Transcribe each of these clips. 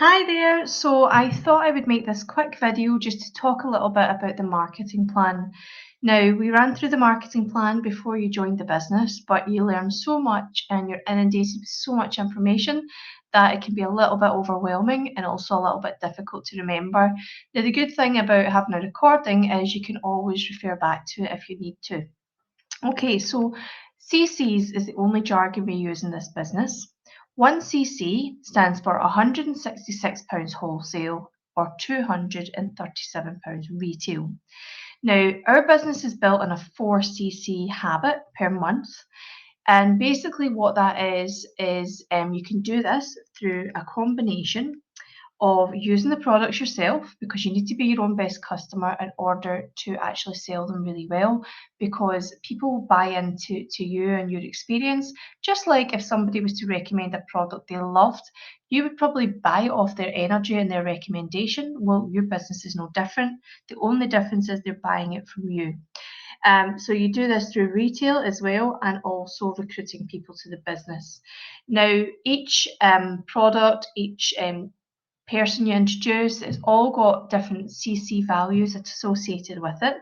Hi there. So I thought I would make this quick video just to talk a little bit about the marketing plan. Now, we ran through the marketing plan before you joined the business, but you learn so much and you're inundated with so much information that it can be a little bit overwhelming and also a little bit difficult to remember. Now, the good thing about having a recording is you can always refer back to it if you need to. Okay, so CCs is the only jargon we use in this business. 1cc stands for £166 wholesale or £237 retail. Now, our business is built on a 4cc habit per month. And basically, what that is you can do this through a combination of using the products yourself because you need to be your own best customer in order to actually sell them really well, because people buy into you and your experience. Just like if somebody was to recommend a product they loved, you would probably buy it off their energy and their recommendation. Well, your business is no different. The only difference is they're buying it from you. So you do this through retail as well, and also recruiting people to the business. Now, each product, each person you introduce, it's all got different CC values associated with it.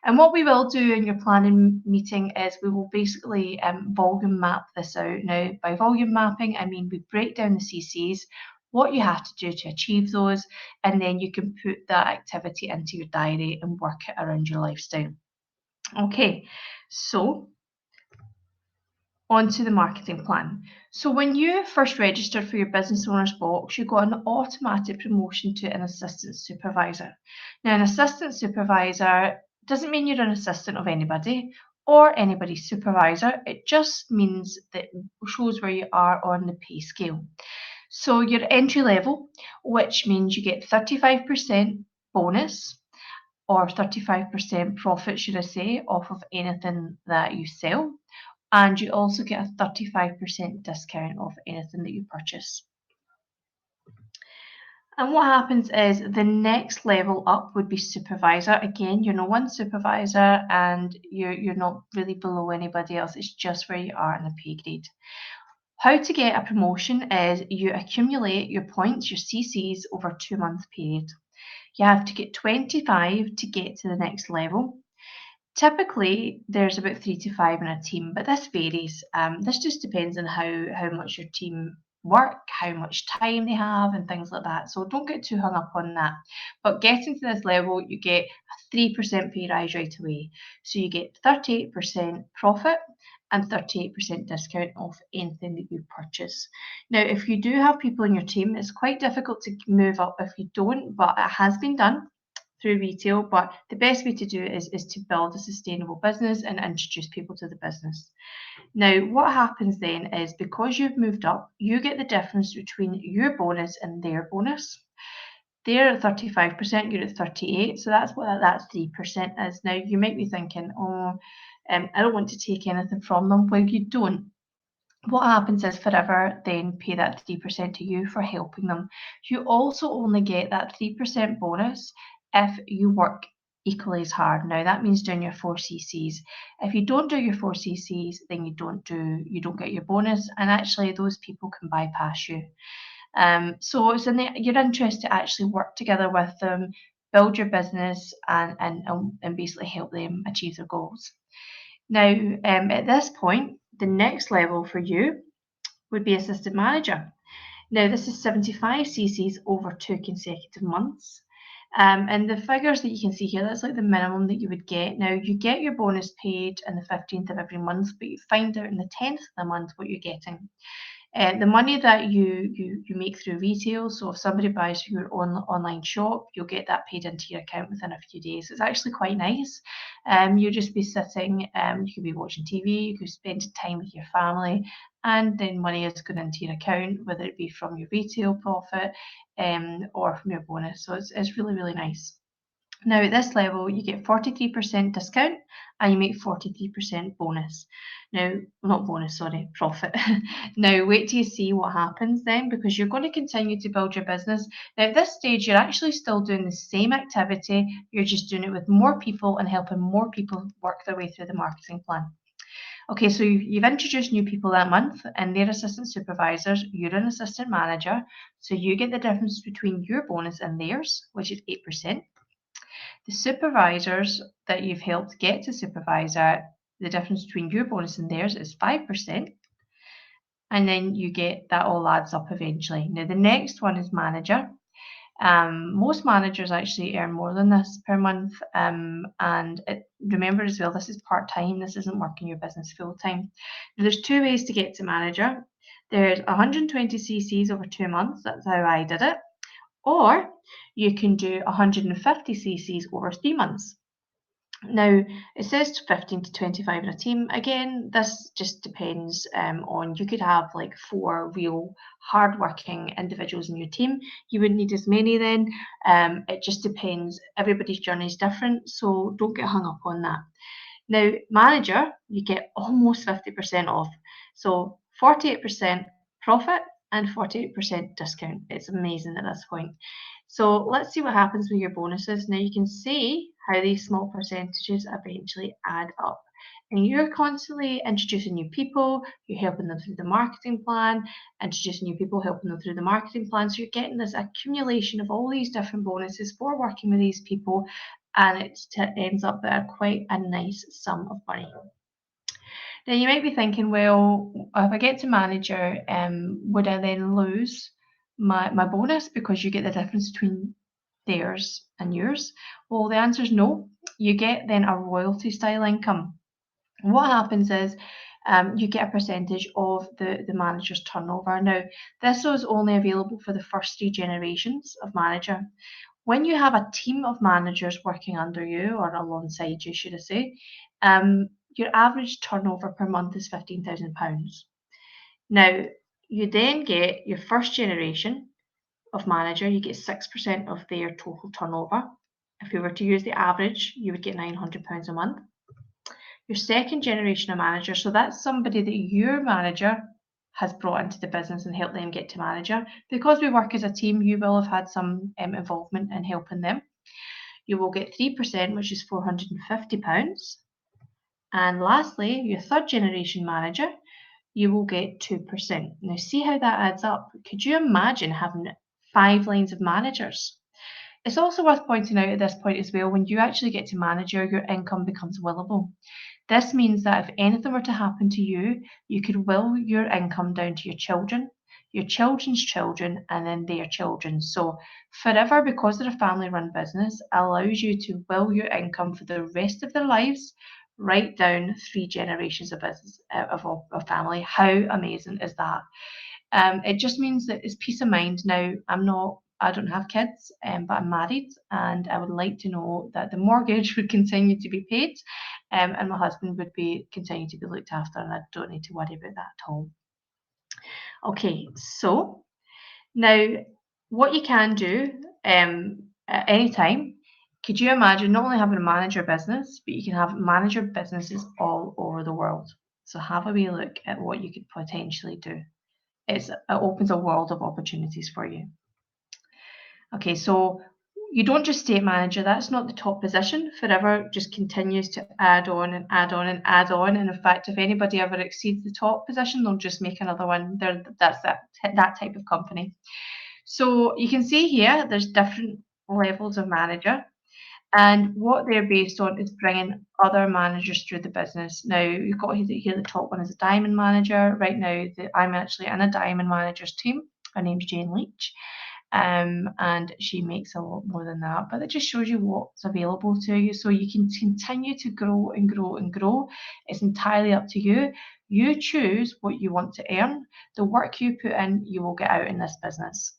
And what we will do in your planning meeting is we will basically volume map this out. Now, by volume mapping, I mean we break down the CCs, what you have to do to achieve those, and then you can put that activity into your diary and work it around your lifestyle. Okay, so onto the marketing plan. So when you first registered for your business owner's box, you got an automatic promotion to an assistant supervisor. Now, an assistant supervisor doesn't mean you're an assistant of anybody or anybody's supervisor. It just means that it shows where you are on the pay scale. So you're entry level, which means you get 35% bonus or 35% profit, should I say, off of anything that you sell. And you also get a 35% discount off anything that you purchase. And what happens is the next level up would be supervisor. Again, you're no one supervisor and you're not really below anybody else. It's just where you are in the pay grade. How to get a promotion is you accumulate your points, your CCs, over a 2-month period. You have to get 25 to get to the next level. Typically, there's about 3 to 5 in a team, but this varies. This just depends on how much your team work, how much time they have, and things like that. So don't get too hung up on that. But getting to this level, you get a 3% pay rise right away. So you get 38% profit and 38% discount off anything that you purchase. Now, if you do have people in your team, it's quite difficult to move up if you don't, but it has been done through retail. But the best way to do it is to build a sustainable business and introduce people to the business. Now, what happens then is because you've moved up, you get the difference between your bonus and their bonus. They're at 35%, you're at 38%, so that's what that 3% is. Now, you might be thinking, oh, I don't want to take anything from them. Well, you don't. What happens is Forever then pay that 3% to you for helping them. You also only get that 3% bonus if you work equally as hard. Now that means doing your 4ccs. If you don't do your 4ccs, then you don't get your bonus, and actually those people can bypass you. So it's in your interest to actually work together with them, build your business, and basically help them achieve their goals. Now, at this point, the next level for you would be assistant manager. Now, this is 75 cc's over 2 consecutive months. And the figures that you can see here, that's like the minimum that you would get. Now, you get your bonus paid on the 15th of every month, but you find out in the 10th of the month what you're getting. The money that you make through retail, so if somebody buys from your own online shop, you'll get that paid into your account within a few days. It's actually quite nice. You'll just be sitting, you could be watching TV, you could spend time with your family, and then money is going into your account, whether it be from your retail profit or from your bonus. So it's really, really nice. Now at this level, you get 43% discount and you make 43% bonus. Now, not bonus, sorry, profit. Now, wait till you see what happens then, because you're going to continue to build your business. Now, at this stage, you're actually still doing the same activity, you're just doing it with more people and helping more people work their way through the marketing plan. Okay, so you've introduced new people that month and they're assistant supervisors, you're an assistant manager, so you get the difference between your bonus and theirs, which is 8%. The supervisors that you've helped get to supervisor, the difference between your bonus and theirs is 5%. And then you get that all adds up eventually. Now, the next one is manager. Most managers actually earn more than this per month. Remember as well, this is part-time. This isn't working your business full-time. There's two ways to get to manager. There's 120 cc's over 2 months. That's how I did it. Or you can do 150 cc's over 3 months. Now, it says 15 to 25 in a team. Again, this just depends on, you could have like 4 real hardworking individuals in your team. You wouldn't need as many then. It just depends. Everybody's journey is different, so don't get hung up on that. Now, manager, you get almost 50% off. So 48% profit and 48% discount. It's amazing at this point. So let's see what happens with your bonuses. Now you can see how these small percentages eventually add up. And you're constantly introducing new people, you're helping them through the marketing plan, introducing new people, helping them through the marketing plan. So you're getting this accumulation of all these different bonuses for working with these people, and it ends up at quite a nice sum of money. Now you might be thinking, well, if I get to manager, would I then lose my bonus because you get the difference between theirs and yours? Well, the answer is no. You get then a royalty style income. What happens is you get a percentage of the manager's turnover. Now, this was only available for the first 3 generations of manager. When you have a team of managers working under you, or alongside you, should I say, your average turnover per month is £15,000. Now, you then get your first generation of manager, you get 6% of their total turnover. If you were to use the average, you would get £900 a month. Your second generation of manager, so that's somebody that your manager has brought into the business and helped them get to manager. Because we work as a team, you will have had some involvement in helping them. You will get 3%, which is £450. And lastly, your third generation manager, you will get 2%. Now, see how that adds up. Could you imagine having 5 lines of managers? It's also worth pointing out at this point as well, when you actually get to manager, your income becomes willable. This means that if anything were to happen to you, you could will your income down to your children, your children's children, and then their children. So forever, because they're a family-run business, allows you to will your income for the rest of their lives, right down 3 generations of business of a family. How amazing is that? It just means that it's peace of mind. Now, I don't have kids, but I'm married, and I would like to know that the mortgage would continue to be paid, and my husband would be continue to be looked after, and I don't need to worry about that at all. Okay, so now what you can do at any time, could you imagine not only having a manager business, but you can have manager businesses all over the world. So have a wee look at what you could potentially do. It opens a world of opportunities for you. Okay, so you don't just stay manager, that's not the top position. Forever just continues to add on and add on and add on. And in fact, if anybody ever exceeds the top position, they'll just make another one. That's that type of company. So you can see here, there's different levels of manager. And what they're based on is bringing other managers through the business. Now, you've got here the top one is a diamond manager. Right now, I'm actually in a diamond manager's team. Her name's Jane Leach. And she makes a lot more than that, but it just shows you what's available to you, so you can continue to grow and grow and grow. It's entirely up to you. You choose what you want to earn. The work you put in, you will get out in this business.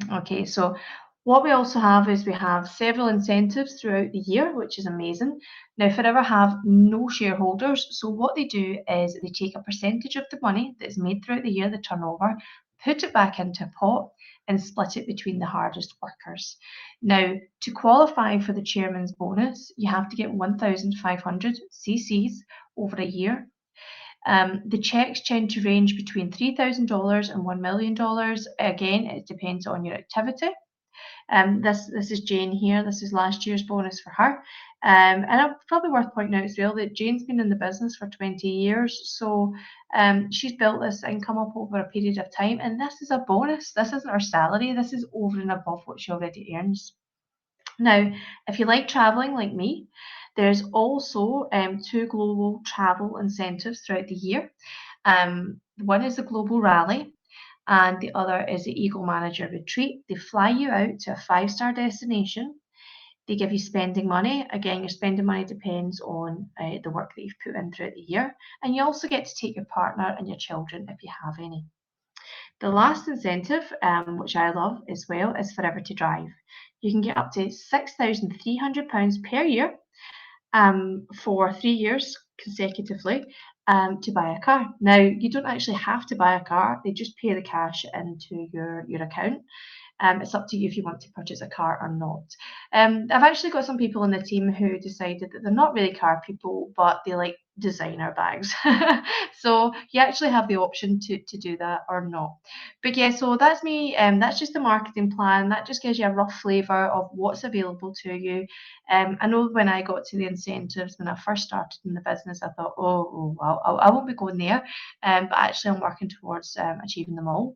Okay, so what we also have is we have several incentives throughout the year, which is amazing. Now, Forever have no shareholders, so what they do is they take a percentage of the money that is made throughout the year, the turnover, put it back into a pot and split it between the hardest workers. Now, to qualify for the chairman's bonus, you have to get 1,500 cc's over a year. The checks tend to range between $3,000 and $1 million. Again, it depends on your activity. This is Jane here. This is last year's bonus for her. And it's probably worth pointing out as well that Jane's been in the business for 20 years, so she's built this income up over a period of time, and this is a bonus. This isn't her salary. This is over and above what she already earns. Now, if you like traveling like me, there's also two global travel incentives throughout the year. One is the Global Rally, and the other is the Eagle Manager Retreat. They fly you out to a 5-star destination. They give you spending money. Again, your spending money depends on the work that you've put in throughout the year. And you also get to take your partner and your children if you have any. The last incentive, which I love as well, is Forever to Drive. You can get up to £6,300 per year for 3 years consecutively to buy a car. Now, you don't actually have to buy a car, they just pay the cash into your account. It's up to you if you want to purchase a car or not. I've actually got some people in the team who decided that they're not really car people, but they like designer bags. So you actually have the option to do that or not. But yeah, so that's me. That's just the marketing plan. That just gives you a rough flavour of what's available to you. I know when I got to the incentives when I first started in the business, I thought, I won't be going there. But actually, I'm working towards achieving them all.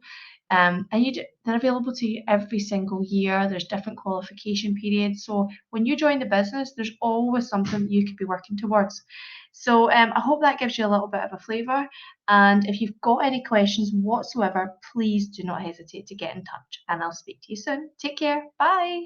And they're available to you every single year. There's different qualification periods. So when you join the business, there's always something you could be working towards. So I hope that gives you a little bit of a flavour. And if you've got any questions whatsoever, please do not hesitate to get in touch. And I'll speak to you soon. Take care. Bye.